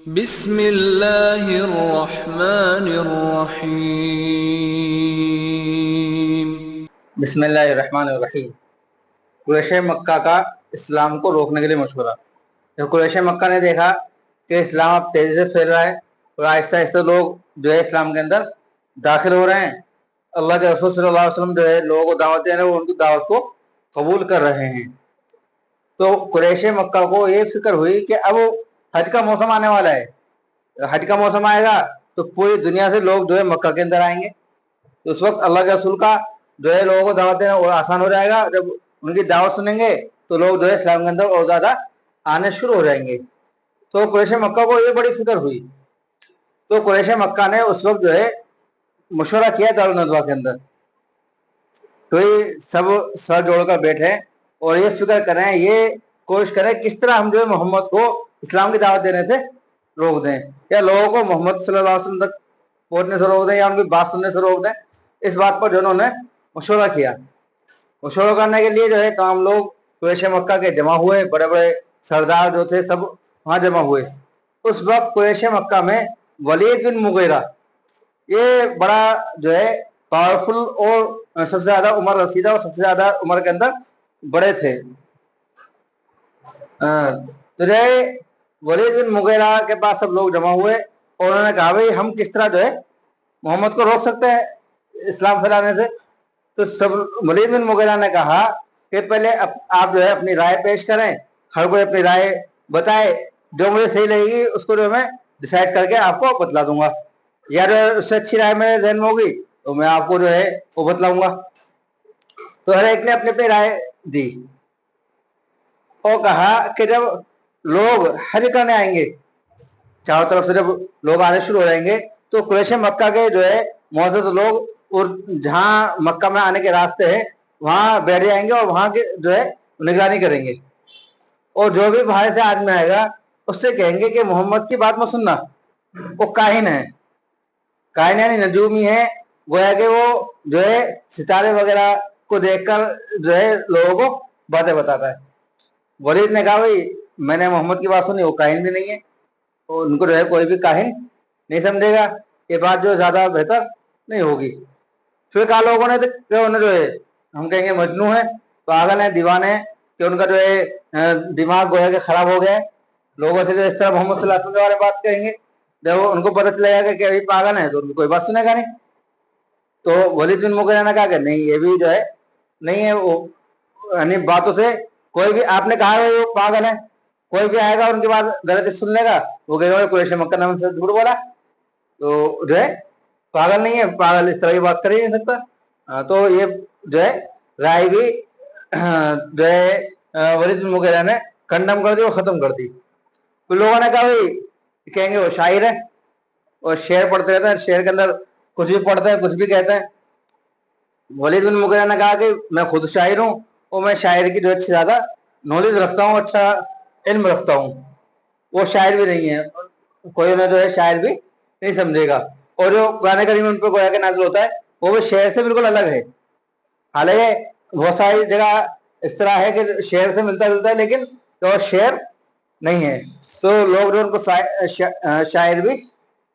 بسم اللہ الرحمن الرحیم۔ بسم اللہ الرحمن الرحیم۔ قریش مکہ کا اسلام کو روکنے کے لیے مشورہ۔ جب قریش مکہ نے دیکھا کہ اسلام اب تیزی سے پھیل رہا ہے اور آہستہ آہستہ لوگ جو ہے اسلام کے اندر داخل ہو رہے ہیں، اللہ کے رسول صلی اللہ علیہ وسلم جو ہے لوگوں کو دعوت دے رہے ہیں، وہ ان کی دعوت کو قبول کر رہے ہیں، تو قریش مکہ کو یہ فکر ہوئی کہ اب حج کا موسم آنے والا ہے، حج کا موسم آئے گا تو پوری دنیا سے لوگ جو ہے مکہ کے اندر آئیں گے، تو اس وقت اللہ کے رسول کا جو ہے لوگوں کو دعوت دینا اور آسان ہو جائے گا۔ جب ان کی دعوت سنیں گے تو لوگ جو ہے اسلام کے اندر اور زیادہ آنے شروع ہو جائیں گے۔ تو قریش مکہ کو یہ بڑی فکر ہوئی، تو قریش مکہ نے اس وقت جو ہے مشورہ کیا دارالندوہ کے اندر، تو یہ سب سر جوڑ کر بیٹھے اور یہ فکر کریں، یہ کوشش کریں کس طرح ہم جو ہے محمد کو اسلام کی دعوت دینے سے روک دیں، یا لوگوں کو محمد صلی اللہ علیہ وسلم تک پہنچنے سے روک دیں، یا ان کی بات سننے سے روک دیں۔ اس بات پر جو انہوں نے مشورہ کیا، مشورہ کرنے کے لیے جو ہے تمام لوگ قریش مکہ کے جمع ہوئے، بڑے بڑے سردار جو تھے سب وہاں جمع ہوئے۔ اس وقت قریش مکہ میں ولید بن مغیرہ، یہ بڑا جو ہے پاورفل اور سب سے زیادہ عمر رسیدہ اور سب سے زیادہ عمر کے اندر بڑے تھے، تو جو ہے ولید بن مغیرہ کے پاس سب لوگ جمع ہوئے اور انہوں نے کہا بھائی ہم کس طرح جو ہے محمد کو روک سکتے ہیں اسلام پھیلانے سے۔ تو سب ولید بن مغیرہ نے کہا کہ پہلے آپ جو ہے اپنی رائے پیش کریں، ہر کوئی اپنی رائے بتائے، جو مجھے صحیح لگے گی اس کو جو میں ڈیسائیڈ کر کے آپ کو بتلا دوں گا، یا جو اس سے اچھی رائے میرے ذہن میں ہوگی تو میں آپ کو جو ہے وہ بتلاؤں گا۔ تو ہر ایک نے اپنی اپنی رائے دی اور کہا کہ جب لوگ حج کرنے آئیں گے، چاروں طرف سے جب لوگ آنے شروع ہو جائیں گے تو قریش مکہ کے جو ہے معزز لوگ اور جہاں مکہ میں آنے کے راستے ہیں وہاں بیٹھ جائیں گے اور وہاں کے جو ہے نگرانی کریں گے، اور جو بھی باہر سے آدمی آئے گا اس سے کہیں گے کہ محمد کی بات مت سننا، وہ کاہن ہے، کاہن یعنی نجومی ہے، گویا کہ وہ جو ہے ستارے وغیرہ کو دیکھ کر جو ہے لوگوں کو باتیں بتاتا ہے۔ ولید نے کہا بھائی میں نے محمد کی بات سنی، وہ کاہن بھی نہیں ہے، ان کو جو ہے کوئی بھی کاہن نہیں سمجھے گا، یہ بات جو زیادہ بہتر نہیں ہوگی۔ پھر کہا لوگوں نے کہ انہیں جو ہے ہم کہیں گے مجنون ہے، پاگل ہے، دیوانے ہیں، کہ ان کا جو ہے دماغ گویا کہ خراب ہو گیا ہے، لوگوں سے جو اس طرح محمد صلی اللہ علیہ وسلم کے بارے میں بات کریں گے، جب ان کو پتہ چلے گا کہ ابھی پاگل ہے تو ان کو کوئی بات سنے گا نہیں۔ تو ولید بن مغیرہ نے کہا کہ نہیں، یہ بھی جو ہے نہیں ہے، وہ یعنی باتوں سے کوئی بھی آپ نے کہا ہے وہ پاگل ہے، کوئی بھی آئے گا ان کی بات غلطی سن لے گا، وہ کہے گا قریش مکہ نے ہم سے جھوٹ بولا، تو جو ہے پاگل نہیں ہے، پاگل اس طرح کی بات کر ہی نہیں سکتا۔ تو یہ جو ہے رائے بھی جو ہے ولید بن مغیرہ نے کنڈم کر دی اور ختم کر دی۔ تو لوگوں نے کہا بھائی کہیں گے وہ شاعر ہے اور شعر پڑھتے رہتے ہیں، شعر کے اندر کچھ بھی پڑھتے ہیں کچھ بھی کہتے ہیں۔ ولید بن مغیرہ نے کہا کہ میں خود شاعر ہوں اور میں شاعر کی جو اچھی زیادہ نالج رکھتا ہوں، اچھا علم رکھتا ہوں، وہ شاعر بھی نہیں ہے، کوئی انہیں جو ہے شاعر بھی نہیں سمجھے گا، اور جو قرآن کریم ان پہ گویا کہ نازل ہوتا ہے وہ بھی شعر سے بالکل الگ ہے، حالانکہ بہت ساری جگہ اس طرح ہے کہ شعر سے ملتا جلتا ہے لیکن وہ شعر نہیں ہے، تو لوگ جو ان کو شاعر بھی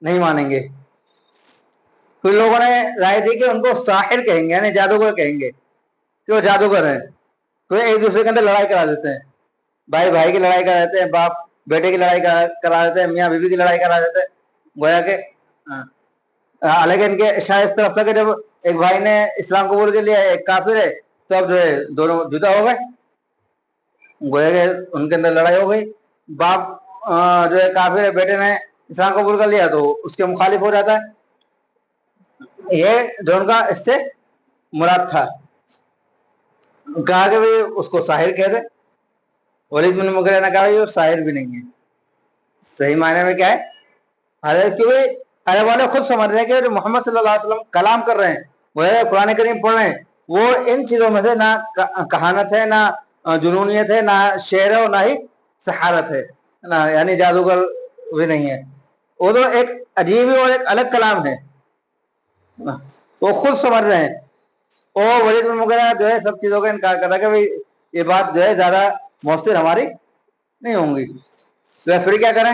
نہیں مانیں گے۔ پھر لوگوں نے رائے دی کہ ان کو ساحر کہیں گے، یعنی جادوگر کہیں گے، کہ وہ جادوگر ہیں، تو ایک دوسرے کے اندر لڑائی کرا دیتے ہیں، بھائی بھائی کی لڑائی کرا دیتے ہیں، باپ بیٹے کی لڑائی کرا دیتے ہیں، میاں بیوی کی لڑائی کرا دیتے ہیں، گویا کہ حالانکہ ان کے اشارے اس طرف تھا کہ جب ایک بھائی نے اسلام قبول کر لیا، ایک کافر ہے، تو اب جو ہے دونوں جدا ہو گئے، گویا کہ ان کے اندر لڑائی ہو گئی، باپ جو ہے کافر ہے، بیٹے نے اسلام قبول کر لیا تو اس کے مخالف ہو جاتا ہے، یہ جو ان کا اس سے مراد تھا۔ کہا کہ بھی اس کو ساحر کہہ دے، ولید بن مغیرہ نے کہا یہ ساحر بھی نہیں ہے، صحیح معنی میں کیا ہے، کیونکہ عرب والے خود سمجھ رہے ہیں کہ جو محمد صلی اللہ علیہ وسلم کلام کر رہے ہیں، وہ قرآن کریم پڑھ رہے ہیں، وہ ان چیزوں میں سے نہ کہانت ہے، نہ جنونیت ہے، نہ شعر ہے، اور نہ ہی سحارت ہے، یعنی جادوگر بھی نہیں ہے، وہ تو ایک عجیب اور ایک الگ کلام ہے، وہ خود سمجھ رہے ہیں۔ اور ولید بن مغیرہ جو ہے سب چیزوں کا انکار کر رہا ہے کہ بھائی یہ بات جو ہے زیادہ مؤثر ہماری نہیں ہوں گی، تو پھر کیا کریں،